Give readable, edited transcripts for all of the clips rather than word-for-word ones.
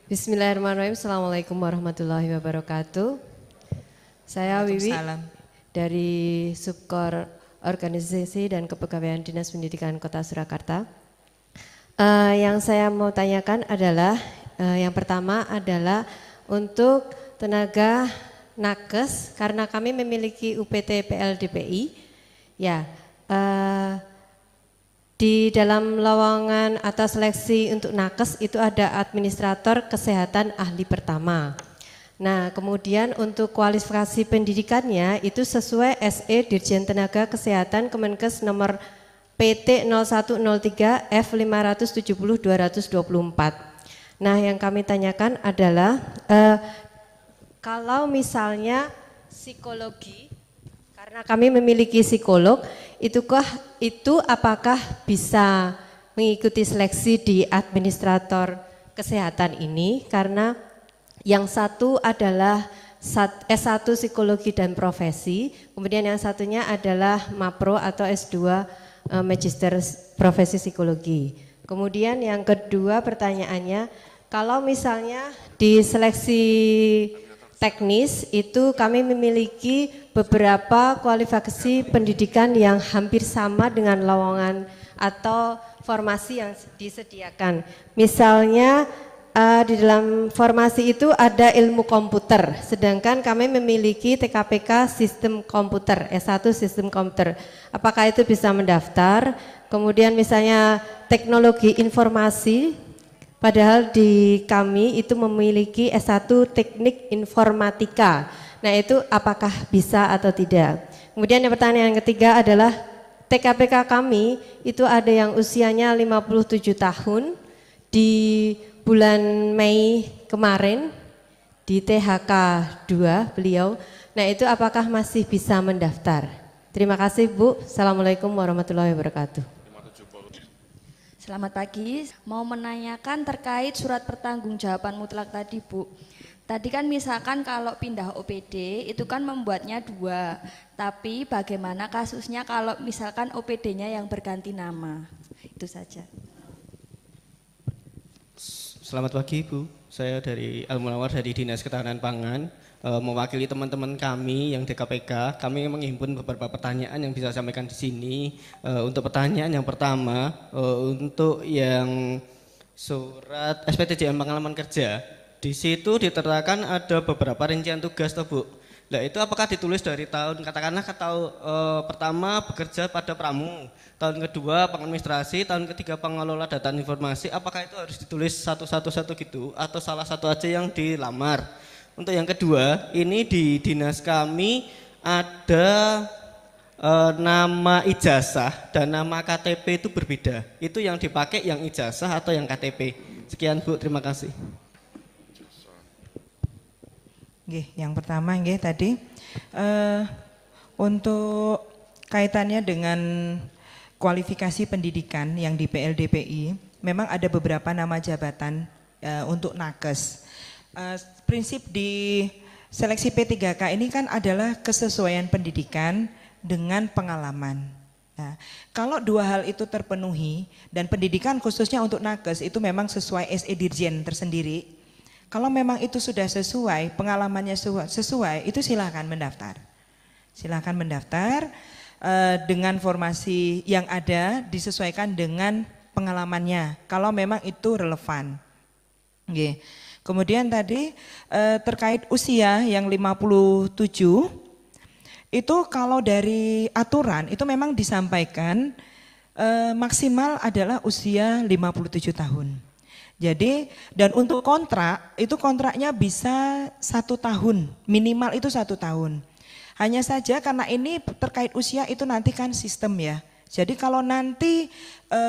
Bismillahirrahmanirrahim. Assalamualaikum warahmatullahi wabarakatuh. Saya Wiwi dari Subkor Organisasi dan Kepegawaian Dinas Pendidikan Kota Surakarta. Yang saya mau tanyakan adalah, yang pertama adalah untuk tenaga nakes, karena kami memiliki UPT PLDPI. Ya, di dalam lowongan atau seleksi untuk nakes itu ada administrator kesehatan ahli pertama. Nah, kemudian untuk kualifikasi pendidikannya itu sesuai SE Dirjen Tenaga Kesehatan Kemenkes nomor PT 0103 F570 224. Nah, yang kami tanyakan adalah kalau misalnya psikologi, karena kami memiliki psikolog, itu apakah bisa mengikuti seleksi di administrator kesehatan ini? Karena yang satu adalah S1 Psikologi dan Profesi, kemudian yang satunya adalah MAPRO atau S2 Magister Profesi Psikologi. Kemudian yang kedua pertanyaannya, kalau misalnya di seleksi teknis itu kami memiliki beberapa kualifikasi pendidikan yang hampir sama dengan lowongan atau formasi yang disediakan. Misalnya di dalam formasi itu ada ilmu komputer, sedangkan kami memiliki TKPK Sistem Komputer, S1 Sistem Komputer. Apakah itu bisa mendaftar? Kemudian misalnya teknologi informasi, padahal di kami itu memiliki S1 Teknik Informatika. Nah, itu apakah bisa atau tidak? Kemudian yang pertanyaan yang ketiga adalah TKPK kami itu ada yang usianya 57 tahun di bulan Mei kemarin di THK 2 beliau. Nah, itu apakah masih bisa mendaftar? Terima kasih Bu. Assalamualaikum warahmatullahi wabarakatuh. Selamat pagi, mau menanyakan terkait surat pertanggungjawaban mutlak tadi Bu. Tadi kan misalkan kalau pindah OPD itu kan membuatnya 2, tapi bagaimana kasusnya kalau misalkan OPD-nya yang berganti nama? Itu saja. Selamat pagi Bu, saya dari Al-Munawar dari Dinas Ketahanan Pangan. Mewakili teman-teman kami yang DKPK, kami menghimpun beberapa pertanyaan yang bisa saya sampaikan di sini. Untuk pertanyaan yang pertama, untuk yang surat SPTJM pengalaman kerja, di situ diterangkan ada beberapa rincian tugas, toh Bu. Nah, itu apakah ditulis dari tahun, katakanlah pertama bekerja pada pramu, tahun kedua pengadministrasi, tahun ketiga pengelola data informasi, apakah itu harus ditulis satu-satu gitu atau salah satu aja yang dilamar? Untuk yang kedua, ini di dinas kami ada nama ijazah dan nama KTP itu berbeda. Itu yang dipakai yang ijazah atau yang KTP. Sekian Bu, terima kasih. Yang pertama tadi untuk kaitannya dengan kualifikasi pendidikan yang di PLDPI, memang ada beberapa nama jabatan untuk nakes. Prinsip di seleksi P3K ini kan adalah kesesuaian pendidikan dengan pengalaman. Nah, kalau dua hal itu terpenuhi dan pendidikan khususnya untuk nakes itu memang sesuai SE Dirjen tersendiri. Kalau memang itu sudah sesuai, pengalamannya sesuai, itu silakan mendaftar. Silakan mendaftar dengan formasi yang ada disesuaikan dengan pengalamannya. Kalau memang itu relevan. Kemudian tadi terkait usia yang 57, itu kalau dari aturan itu memang disampaikan maksimal adalah usia 57 tahun. Jadi dan untuk kontrak, itu kontraknya bisa 1 tahun, minimal itu 1 tahun. Hanya saja karena ini terkait usia itu nanti kan sistem ya. Jadi kalau nanti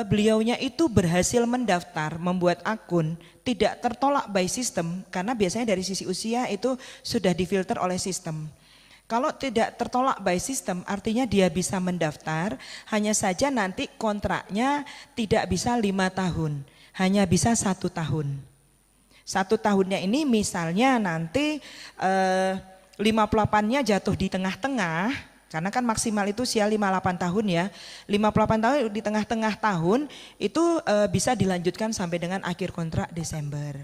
beliaunya itu berhasil mendaftar, membuat akun, tidak tertolak by sistem, karena biasanya dari sisi usia itu sudah difilter oleh sistem. Kalau tidak tertolak by sistem, artinya dia bisa mendaftar, hanya saja nanti kontraknya tidak bisa 5 tahun, hanya bisa 1 tahun. 1 tahunnya ini misalnya nanti 58-nya jatuh di tengah-tengah, karena kan maksimal itu usia 58 tahun ya, 58 tahun di tengah-tengah tahun itu bisa dilanjutkan sampai dengan akhir kontrak Desember.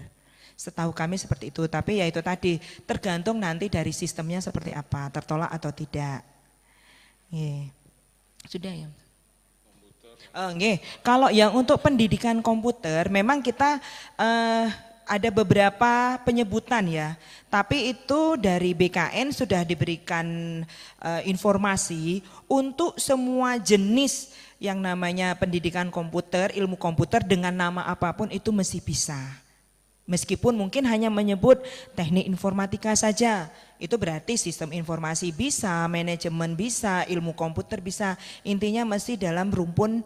Setahu kami seperti itu, tapi ya itu tadi tergantung nanti dari sistemnya seperti apa, tertolak atau tidak. Sudah ya. Kalau yang untuk pendidikan komputer memang kita ada beberapa penyebutan ya, tapi itu dari BKN sudah diberikan informasi untuk semua jenis yang namanya pendidikan komputer, ilmu komputer dengan nama apapun itu mesti bisa. Meskipun mungkin hanya menyebut teknik informatika saja, itu berarti sistem informasi bisa, manajemen bisa, ilmu komputer bisa, intinya mesti dalam rumpun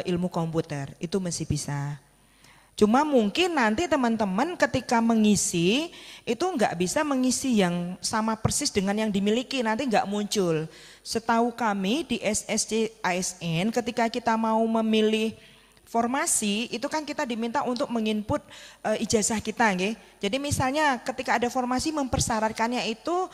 ilmu komputer, itu mesti bisa. Cuma mungkin nanti teman-teman ketika mengisi, itu enggak bisa mengisi yang sama persis dengan yang dimiliki, nanti enggak muncul. Setahu kami di SSC ASN ketika kita mau memilih formasi itu kan kita diminta untuk menginput ijazah kita, nggih. Jadi misalnya ketika ada formasi mempersyaratkannya itu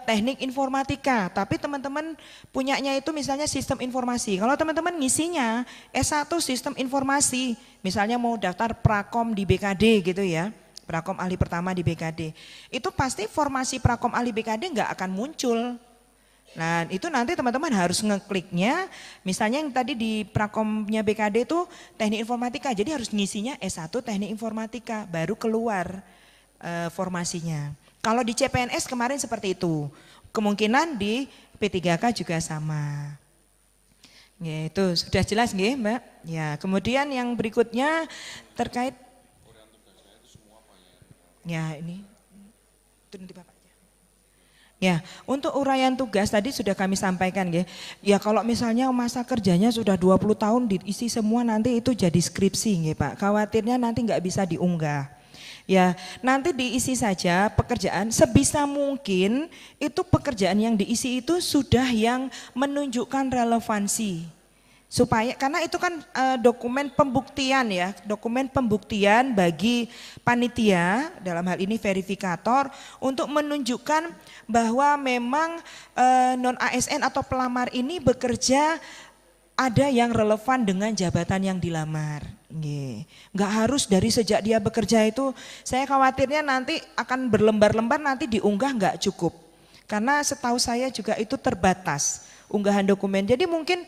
teknik informatika, tapi teman-teman punyanya itu misalnya sistem informasi. Kalau teman-teman ngisinya S1 sistem informasi, misalnya mau daftar prakom di BKD gitu ya, prakom ahli pertama di BKD, itu pasti formasi prakom ahli BKD nggak akan muncul. Nah itu nanti teman-teman harus ngekliknya, misalnya yang tadi di prakomnya BKD itu teknik informatika, jadi harus ngisinya S1 teknik informatika, baru keluar formasinya. Kalau di CPNS kemarin seperti itu, kemungkinan di P3K juga sama. Ya, itu sudah jelas nggih Mbak? Ya, kemudian yang berikutnya terkait, ya ini, itu nanti Bapak. Ya, untuk uraian tugas tadi sudah kami sampaikan ya. Ya kalau misalnya masa kerjanya sudah 20 tahun diisi semua nanti itu jadi skripsi ya Pak. Khawatirnya nanti nggak bisa diunggah. Ya, nanti diisi saja pekerjaan sebisa mungkin itu pekerjaan yang diisi itu sudah yang menunjukkan relevansi. Supaya karena itu kan dokumen pembuktian ya, dokumen pembuktian bagi panitia dalam hal ini verifikator untuk menunjukkan bahwa memang non ASN atau pelamar ini bekerja ada yang relevan dengan jabatan yang dilamar. Nggak harus dari sejak dia bekerja itu, saya khawatirnya nanti akan berlembar-lembar nanti diunggah nggak cukup. Karena setahu saya juga itu terbatas unggahan dokumen. Jadi mungkin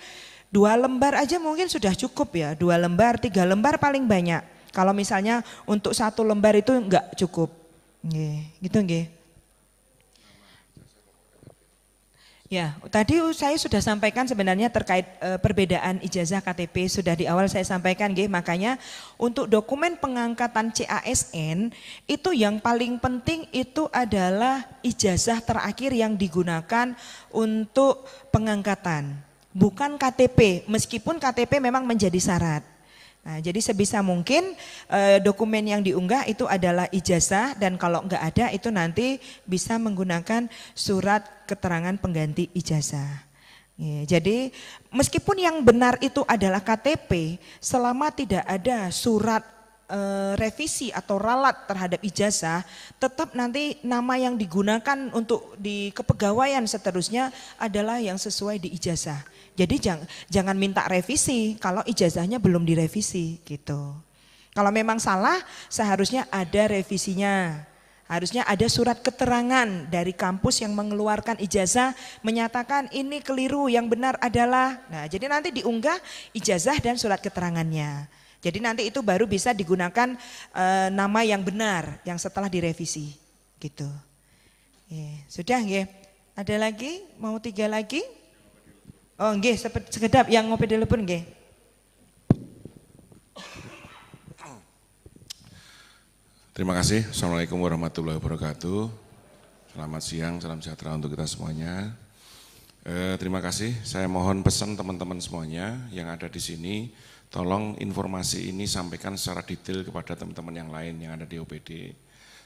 2 lembar aja mungkin sudah cukup ya, 2 lembar, 3 lembar paling banyak. Kalau misalnya untuk 1 lembar itu enggak cukup. Gitu nggih. Ya, tadi saya sudah sampaikan sebenarnya terkait perbedaan ijazah KTP sudah di awal saya sampaikan nggih, makanya untuk dokumen pengangkatan CASN itu yang paling penting itu adalah ijazah terakhir yang digunakan untuk pengangkatan. Bukan KTP, meskipun KTP memang menjadi syarat. Nah, jadi sebisa mungkin dokumen yang diunggah itu adalah ijazah dan kalau enggak ada itu nanti bisa menggunakan surat keterangan pengganti ijazah. Jadi meskipun yang benar itu adalah KTP, selama tidak ada surat revisi atau ralat terhadap ijazah, tetap nanti nama yang digunakan untuk di kepegawaian seterusnya adalah yang sesuai di ijazah. Jadi jangan minta revisi kalau ijazahnya belum direvisi gitu. Kalau memang salah seharusnya ada revisinya. Harusnya ada surat keterangan dari kampus yang mengeluarkan ijazah menyatakan ini keliru, yang benar adalah. Nah, jadi nanti diunggah ijazah dan surat keterangannya. Jadi nanti itu baru bisa digunakan nama yang benar yang setelah direvisi gitu. Sudah nggih? Ada lagi? Mau 3 lagi? Oh nggih, sekedap yang ngopi dulu pun nggih. Terima kasih. Assalamualaikum warahmatullahi wabarakatuh. Selamat siang, salam sejahtera untuk kita semuanya. Terima kasih. Saya mohon pesan teman-teman semuanya yang ada di sini, tolong informasi ini sampaikan secara detail kepada teman-teman yang lain yang ada di OPD,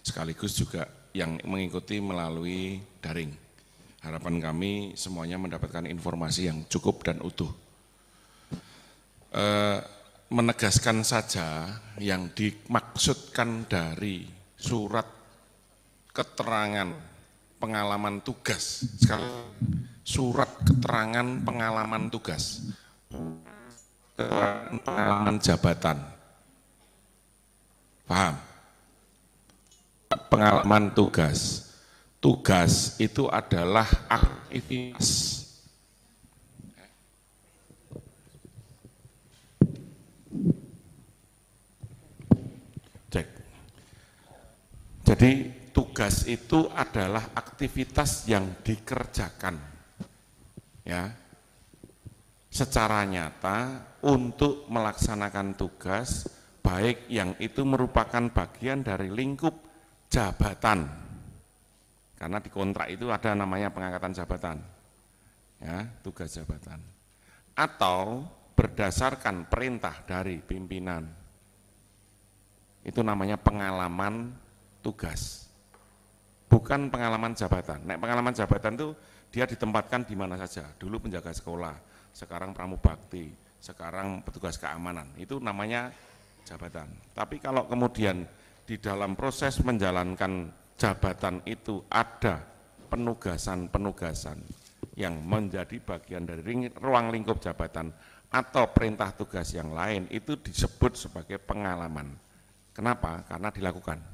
sekaligus juga yang mengikuti melalui daring. Harapan kami semuanya mendapatkan informasi yang cukup dan utuh. Menegaskan saja yang dimaksudkan dari surat keterangan pengalaman tugas. Sekali, surat keterangan pengalaman tugas. Pengalaman jabatan. Paham? pengalaman tugas. Tugas itu adalah aktivitas. Cek. Jadi tugas itu adalah aktivitas yang dikerjakan, ya, secara nyata untuk melaksanakan tugas, baik yang itu merupakan bagian dari lingkup jabatan, karena di kontrak itu ada namanya pengangkatan jabatan, ya, tugas jabatan, atau berdasarkan perintah dari pimpinan, itu namanya pengalaman tugas, bukan pengalaman jabatan. Nek pengalaman jabatan itu dia ditempatkan di mana saja, dulu penjaga sekolah, sekarang pramubakti, sekarang petugas keamanan, itu namanya jabatan. Tapi kalau kemudian di dalam proses menjalankan jabatan itu ada penugasan-penugasan yang menjadi bagian dari ruang lingkup jabatan atau perintah tugas yang lain, itu disebut sebagai pengalaman. Kenapa? Karena dilakukan.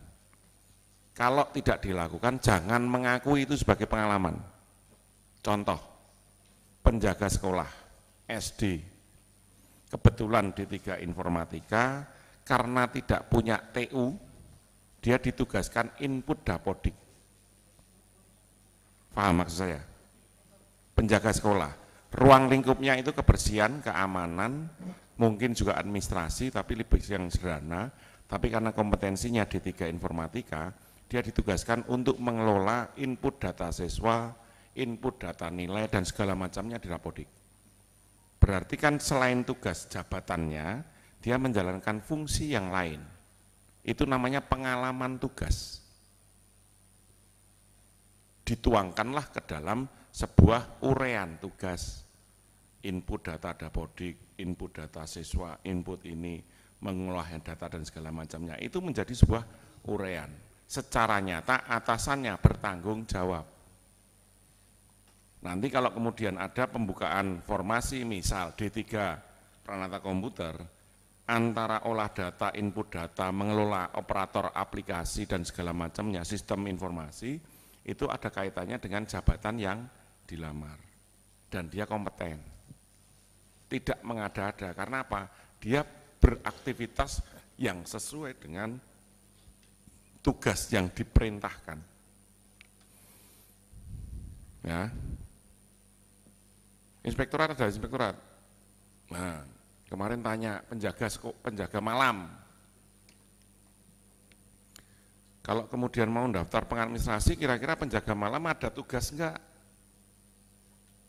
Kalau tidak dilakukan, jangan mengakui itu sebagai pengalaman. Contoh, penjaga sekolah SD, kebetulan D3 Informatika, karena tidak punya TU, dia ditugaskan input dapodik. Paham maksud saya? Penjaga sekolah, ruang lingkupnya itu kebersihan, keamanan, mungkin juga administrasi, tapi lebih yang sederhana. Tapi karena kompetensinya D3 Informatika, dia ditugaskan untuk mengelola input data siswa, input data nilai, dan segala macamnya di Dapodik. Berarti kan selain tugas jabatannya, dia menjalankan fungsi yang lain. Itu namanya pengalaman tugas. Dituangkanlah ke dalam sebuah urean tugas. Input data Dapodik, input data siswa, input ini, mengolah data dan segala macamnya. Itu menjadi sebuah urean. Secara nyata atasannya bertanggung jawab. Nanti kalau kemudian ada pembukaan formasi, misal D3 Pranata Komputer, antara olah data, input data, mengelola operator aplikasi dan segala macamnya, sistem informasi, itu ada kaitannya dengan jabatan yang dilamar. Dan dia kompeten. Tidak mengada-ada, karena apa? Dia beraktivitas yang sesuai dengan tugas yang diperintahkan. Ya. Inspektorat ada inspektorat. Nah, kemarin tanya penjaga malam. Kalau kemudian mau daftar pengadministrasi, kira-kira penjaga malam ada tugas enggak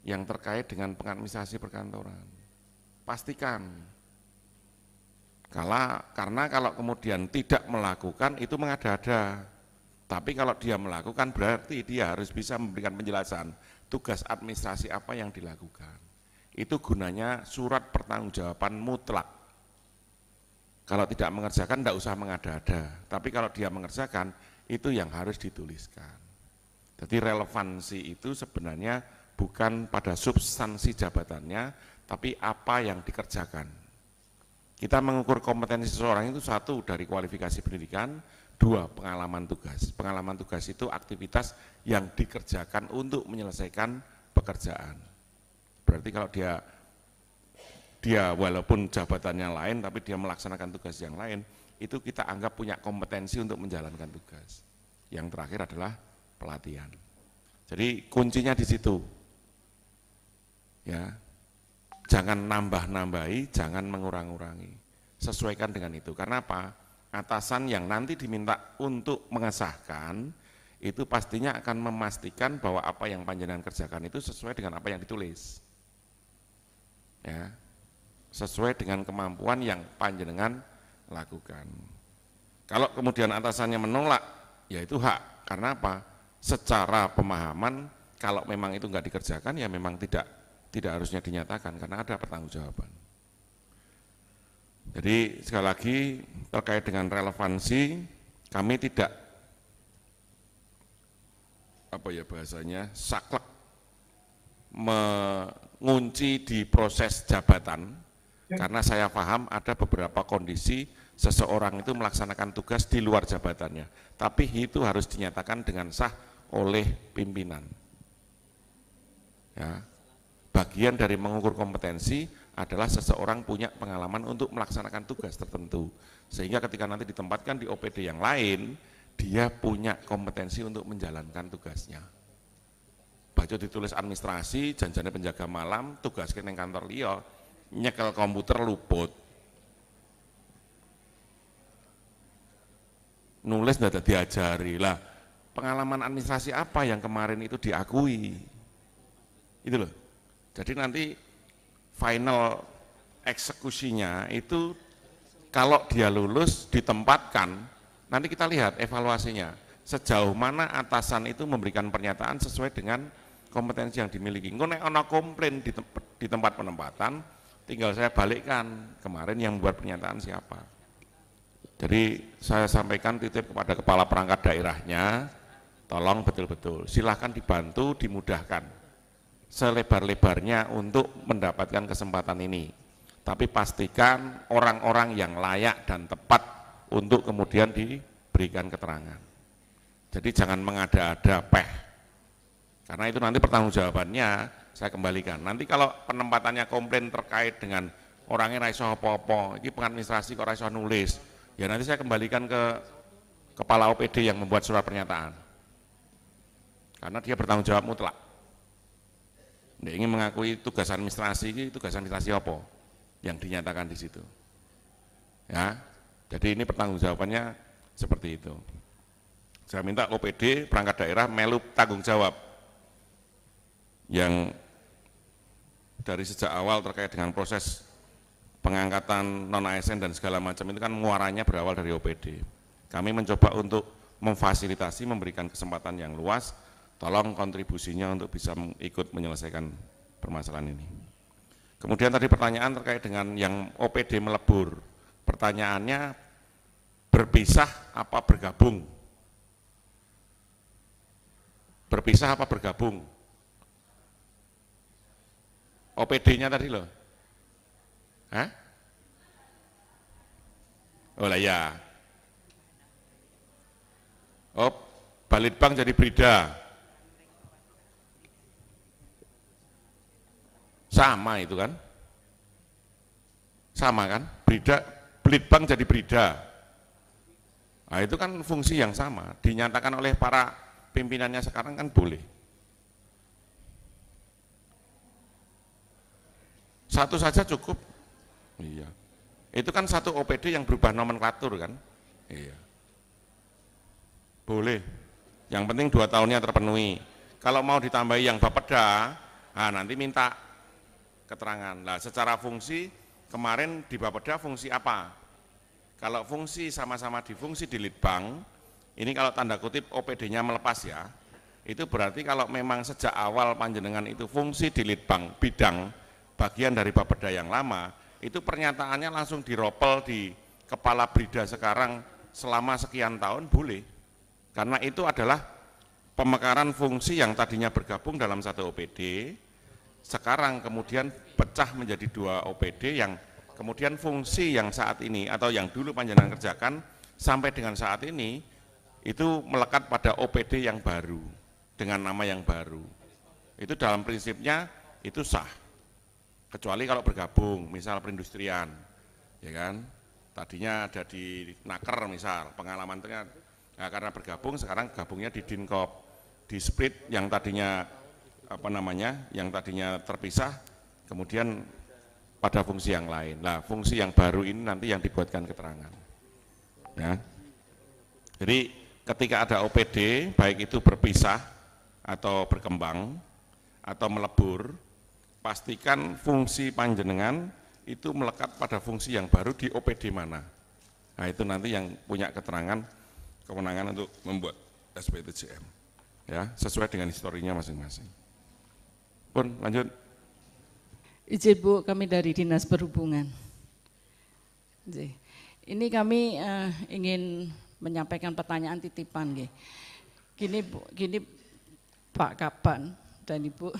yang terkait dengan pengadministrasi perkantoran? Pastikan. Karena kalau kemudian tidak melakukan itu mengada-ada. Tapi kalau dia melakukan berarti dia harus bisa memberikan penjelasan tugas administrasi apa yang dilakukan. Itu gunanya surat pertanggungjawaban mutlak. Kalau tidak mengerjakan tidak usah mengada-ada. Tapi kalau dia mengerjakan itu yang harus dituliskan. Jadi relevansi itu sebenarnya bukan pada substansi jabatannya, tapi apa yang dikerjakan. Kita mengukur kompetensi seseorang itu satu dari kualifikasi pendidikan, dua pengalaman tugas. Pengalaman tugas itu aktivitas yang dikerjakan untuk menyelesaikan pekerjaan. Berarti kalau dia walaupun jabatannya lain, tapi dia melaksanakan tugas yang lain, itu kita anggap punya kompetensi untuk menjalankan tugas. Yang terakhir adalah pelatihan. Jadi kuncinya di situ. Ya. Jangan nambah-nambahi, jangan mengurang-urangi. Sesuaikan dengan itu. Karena apa? Atasan yang nanti diminta untuk mengesahkan, itu pastinya akan memastikan bahwa apa yang panjenengan kerjakan itu sesuai dengan apa yang ditulis. Ya. Sesuai dengan kemampuan yang panjenengan lakukan. Kalau kemudian atasannya menolak, ya itu hak. Karena apa? Secara pemahaman, kalau memang itu enggak dikerjakan, ya memang tidak harusnya dinyatakan karena ada pertanggungjawaban. Jadi sekali lagi terkait dengan relevansi, kami tidak saklek mengunci di proses jabatan, karena saya paham ada beberapa kondisi seseorang itu melaksanakan tugas di luar jabatannya, tapi itu harus dinyatakan dengan sah oleh pimpinan. Ya. Bagian dari mengukur kompetensi adalah seseorang punya pengalaman untuk melaksanakan tugas tertentu, sehingga ketika nanti ditempatkan di OPD yang lain, dia punya kompetensi untuk menjalankan tugasnya. Baca ditulis administrasi, janjane penjaga malam, tugas yang kantor liya, nyekel komputer luput. Nulis tidak diajari lah. Pengalaman administrasi apa yang kemarin itu diakui? Itu loh. Jadi nanti final eksekusinya itu kalau dia lulus ditempatkan, nanti kita lihat evaluasinya. Sejauh mana atasan itu memberikan pernyataan sesuai dengan kompetensi yang dimiliki. Engko nek ana komplain di tempat penempatan, tinggal saya balikkan kemarin yang membuat pernyataan siapa. Jadi saya sampaikan titip kepada kepala perangkat daerahnya, tolong betul-betul silahkan dibantu, dimudahkan selebar-lebarnya untuk mendapatkan kesempatan ini. Tapi pastikan orang-orang yang layak dan tepat untuk kemudian diberikan keterangan. Jadi jangan mengada-ada peh. Karena itu nanti pertanggungjawabannya saya kembalikan. Nanti kalau penempatannya komplain terkait dengan orangnya raiso apa-apa, ini pengadministrasi kok raiso nulis, ya nanti saya kembalikan ke kepala OPD yang membuat surat pernyataan. Karena dia bertanggung jawab mutlak. Dia ingin mengakui tugas administrasi apa yang dinyatakan di situ. Ya, jadi ini pertanggungjawabannya seperti itu. Saya minta OPD perangkat daerah melu tanggung jawab yang dari sejak awal terkait dengan proses pengangkatan non-ASN dan segala macam itu kan muaranya berawal dari OPD. Kami mencoba untuk memfasilitasi, memberikan kesempatan yang luas. Tolong kontribusinya untuk bisa ikut menyelesaikan permasalahan ini. Kemudian tadi pertanyaan terkait dengan yang OPD melebur. Pertanyaannya berpisah apa bergabung? Berpisah apa bergabung? OPD-nya tadi loh. Hah? Oh lah ya. Oh, Balitbang jadi Brida. Sama itu kan, sama kan, Balitbang jadi Brida. Nah itu kan fungsi yang sama, dinyatakan oleh para pimpinannya sekarang kan boleh. Satu saja cukup, iya. Itu kan satu OPD yang berubah nomenklatur kan, iya. Boleh, yang penting 2 tahunnya terpenuhi. Kalau mau ditambahi yang Bapeda, nah nanti minta keterangan. Nah, secara fungsi kemarin di Bapeda fungsi apa? Kalau fungsi sama-sama di fungsi di Litbang, ini kalau tanda kutip OPD-nya melepas ya, itu berarti kalau memang sejak awal panjenengan itu fungsi di Litbang bidang bagian dari Bapeda yang lama, itu pernyataannya langsung diropel di kepala Brida sekarang selama sekian tahun boleh. Karena itu adalah pemekaran fungsi yang tadinya bergabung dalam satu OPD, sekarang kemudian pecah menjadi 2 OPD yang kemudian fungsi yang saat ini atau yang dulu panjenengan kerjakan sampai dengan saat ini itu melekat pada OPD yang baru dengan nama yang baru. Itu dalam prinsipnya itu sah. Kecuali kalau bergabung, misal perindustrian, ya kan? Tadinya ada di Naker misal, pengalaman itu kan. Nah, karena bergabung sekarang gabungnya di Dinkop, di Split yang tadinya yang tadinya terpisah, kemudian pada fungsi yang lain. Nah, fungsi yang baru ini nanti yang dibuatkan keterangan. Ya. Jadi ketika ada OPD, baik itu berpisah atau berkembang atau melebur, pastikan fungsi panjenengan itu melekat pada fungsi yang baru di OPD mana. Nah, itu nanti yang punya keterangan, kewenangan untuk membuat SPTJM. Ya, sesuai dengan historinya masing-masing. Pun lanjut. Izin Bu, kami dari Dinas Perhubungan. Ini kami ingin menyampaikan pertanyaan titipan. Gini Bu, gini Pak Kaban dan Ibu.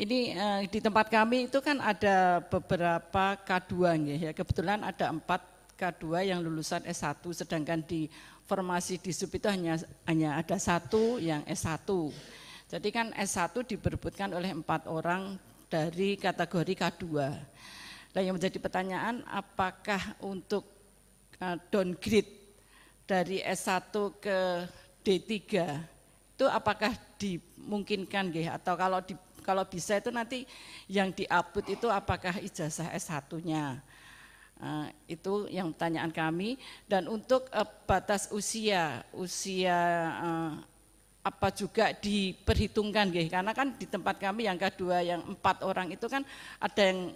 Ini di tempat kami itu kan ada beberapa K2 ya. Kebetulan ada 4 K K2 yang lulusan S1, sedangkan di formasi di SUB itu hanya ada 1 yang S1. Jadi kan S1 diperebutkan oleh 4 orang dari kategori K2. Nah, yang menjadi pertanyaan, apakah untuk downgrade dari S1 ke D3 itu apakah dimungkinkan atau kalau bisa itu nanti yang di-upload itu apakah ijazah S1-nya? Itu yang pertanyaan kami. Dan untuk batas usia apa juga diperhitungkan karena kan di tempat kami yang K2 yang 4 orang itu kan ada yang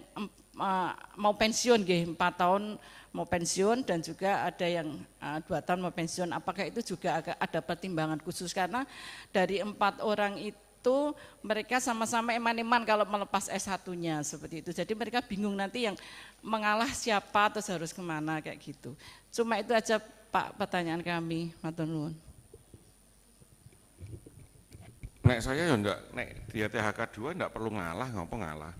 mau pensiun 4 tahun mau pensiun dan juga ada yang 2 tahun mau pensiun. Apakah itu juga ada pertimbangan khusus karena dari 4 orang itu mereka sama-sama eman-eman kalau melepas S1-nya seperti itu. Jadi mereka bingung nanti yang mengalah siapa terus harus kemana kayak gitu. Cuma itu aja Pak pertanyaan kami. Matur nuwun. Nek saya ya enggak, nek dia THK 2 enggak perlu ngalah, ngapa ngalah.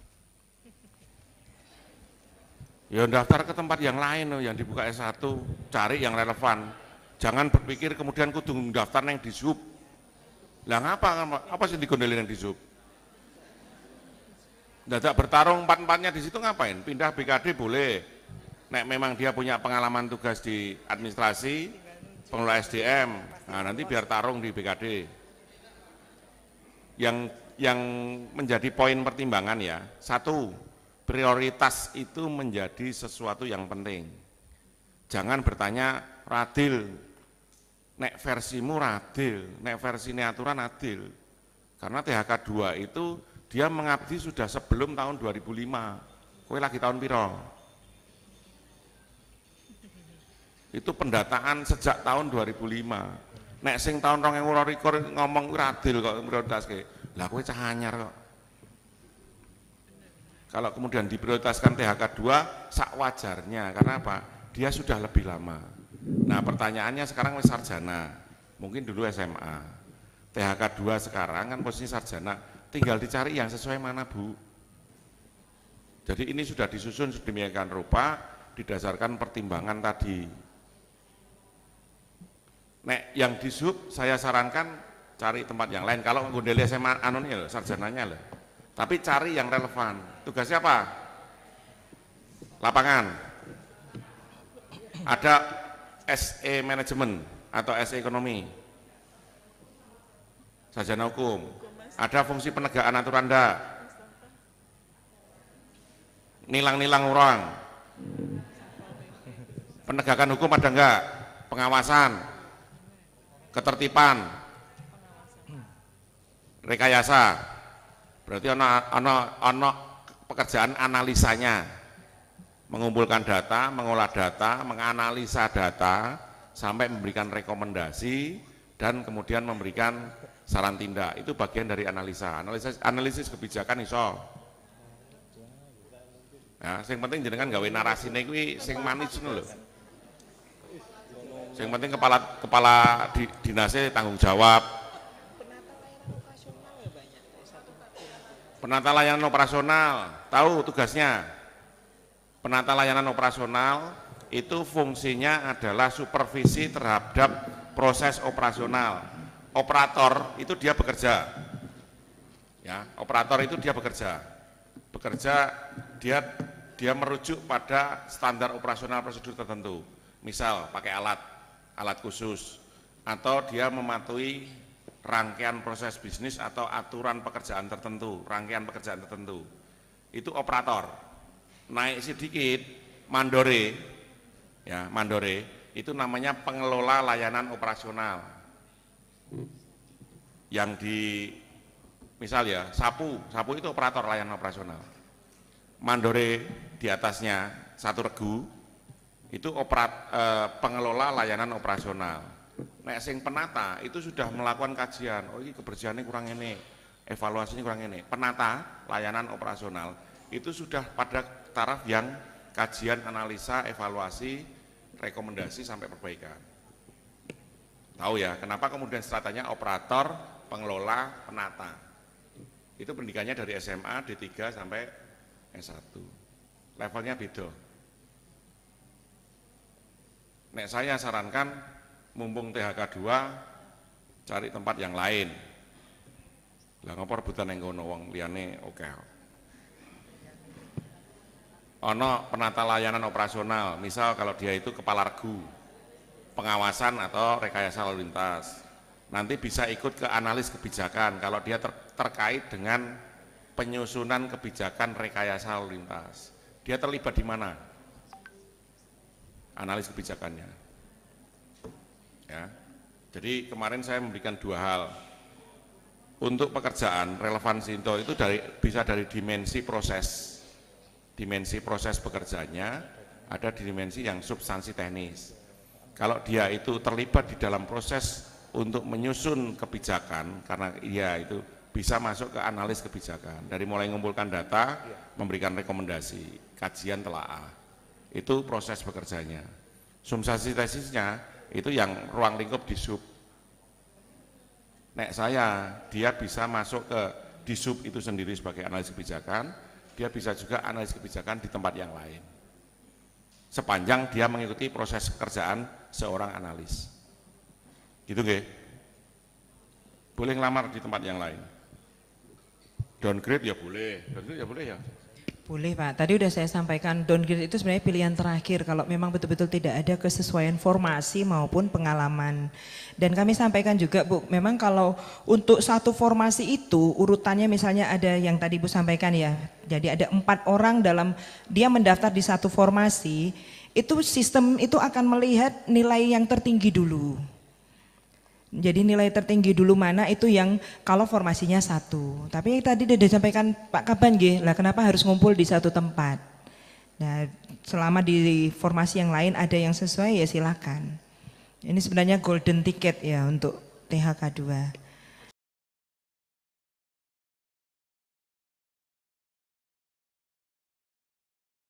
Ya daftar ke tempat yang lain yang dibuka S1, cari yang relevan. Jangan berpikir kemudian kudu daftar yang di SUB. Lah ngapa sih digondelin yang di SUB? Dadak bertarung 4-4-nya di situ ngapain? Pindah BKD boleh. Nek memang dia punya pengalaman tugas di administrasi, pengelola SDM, nah nanti biar tarung di BKD. Yang menjadi poin pertimbangan ya, 1, prioritas itu menjadi sesuatu yang penting. Jangan bertanya, Radil, nek versimu Radil, nek versine aturan Adil. Karena THK 2 itu dia mengabdi sudah sebelum tahun 2005. Kowe lagi tahun piro? Itu pendataan sejak tahun 2005. Nek sing tahun 2022 ngomong Radil kok prioritaske. Lah kowe cah anyar kok. Kalau kemudian diprioritaskan THK 2 sak wajarnya, karena apa? Dia sudah lebih lama. Nah pertanyaannya sekarang wis sarjana, mungkin dulu SMA. THK 2 sekarang kan posisi sarjana, tinggal dicari yang sesuai mana Bu. Jadi ini sudah disusun sedemikian rupa, didasarkan pertimbangan tadi. Nek yang di SUB saya sarankan cari tempat yang lain, kalau ngundeli SMA anonil sarjananya loh. Tapi cari yang relevan. Tugasnya apa? Lapangan. Ada SE manajemen atau SE ekonomi. Sarjana hukum. Ada fungsi penegakan aturan enggak? Nilang-nilang orang. Penegakan hukum ada enggak? Pengawasan. Ketertiban. Rekayasa. Berarti ono pekerjaan analisanya, mengumpulkan data, mengolah data, menganalisa data, sampai memberikan rekomendasi dan kemudian memberikan saran tindak. Itu bagian dari analisa. Analisis kebijakan iso. Ya, sing penting jenengan gawe narasine kuwi sing manis ngono lho. Sing penting kepala dinasnya tanggung jawab. Penata layanan operasional, tahu tugasnya. Penata layanan operasional itu fungsinya adalah supervisi terhadap proses operasional. Operator itu dia bekerja. Ya, operator itu dia bekerja. Dia merujuk pada standar operasional prosedur tertentu. Misal pakai alat khusus, atau dia mematuhi rangkaian proses bisnis atau aturan pekerjaan tertentu, rangkaian pekerjaan tertentu. Itu operator. Naik sedikit, mandore, ya mandore, itu namanya pengelola layanan operasional. Yang misal ya, sapu itu operator layanan operasional. Mandore di atasnya 1 regu, itu pengelola layanan operasional. Nek sing penata itu sudah melakukan kajian, oh ini kebersihannya kurang ini, evaluasinya kurang ini. Penata layanan operasional itu sudah pada taraf yang kajian, analisa, evaluasi, rekomendasi sampai perbaikan. Tahu ya, kenapa kemudian stratanya operator, pengelola, penata. Itu pendidikannya dari SMA, D3 sampai S1. Levelnya beda. Nek saya sarankan mumpung THK 2 cari tempat yang lain. Lah ngopo rebutan yang kono wong liyane oke. Ono penata layanan operasional, misal kalau dia itu kepala regu, pengawasan atau rekayasa lalu lintas. Nanti bisa ikut ke analis kebijakan kalau dia terkait dengan penyusunan kebijakan rekayasa lalu lintas. Dia terlibat di mana? Analis kebijakannya. Ya. Jadi kemarin saya memberikan 2 hal. Untuk pekerjaan relevansi itu bisa dari dimensi proses. Dimensi proses bekerjanya, ada dimensi yang substansi teknis. Kalau dia itu terlibat di dalam proses untuk menyusun kebijakan, karena dia itu bisa masuk ke analis kebijakan. Dari mulai mengumpulkan data, memberikan rekomendasi, kajian telaah. Itu proses bekerjanya. Substansi tesisnya itu yang ruang lingkup di sub. Nek saya, dia bisa masuk ke di sub itu sendiri sebagai analis kebijakan, dia bisa juga analis kebijakan di tempat yang lain. Sepanjang dia mengikuti proses pekerjaan seorang analis. Gitu nggih? Boleh ngelamar di tempat yang lain. Downgrade ya boleh, downgrade ya boleh ya. Boleh Pak, tadi udah saya sampaikan downgrade itu sebenarnya pilihan terakhir kalau memang betul-betul tidak ada kesesuaian formasi maupun pengalaman. Dan kami sampaikan juga Bu, memang kalau untuk satu formasi itu urutannya misalnya ada yang tadi Bu sampaikan ya, jadi ada 4 orang dalam dia mendaftar di satu formasi, itu sistem itu akan melihat nilai yang tertinggi dulu. Jadi nilai tertinggi dulu mana itu yang kalau formasinya 1. Tapi tadi sudah disampaikan Pak Kaban nggih, lah kenapa harus ngumpul di satu tempat. Nah, selama di formasi yang lain ada yang sesuai ya silakan. Ini sebenarnya golden ticket ya untuk THK 2.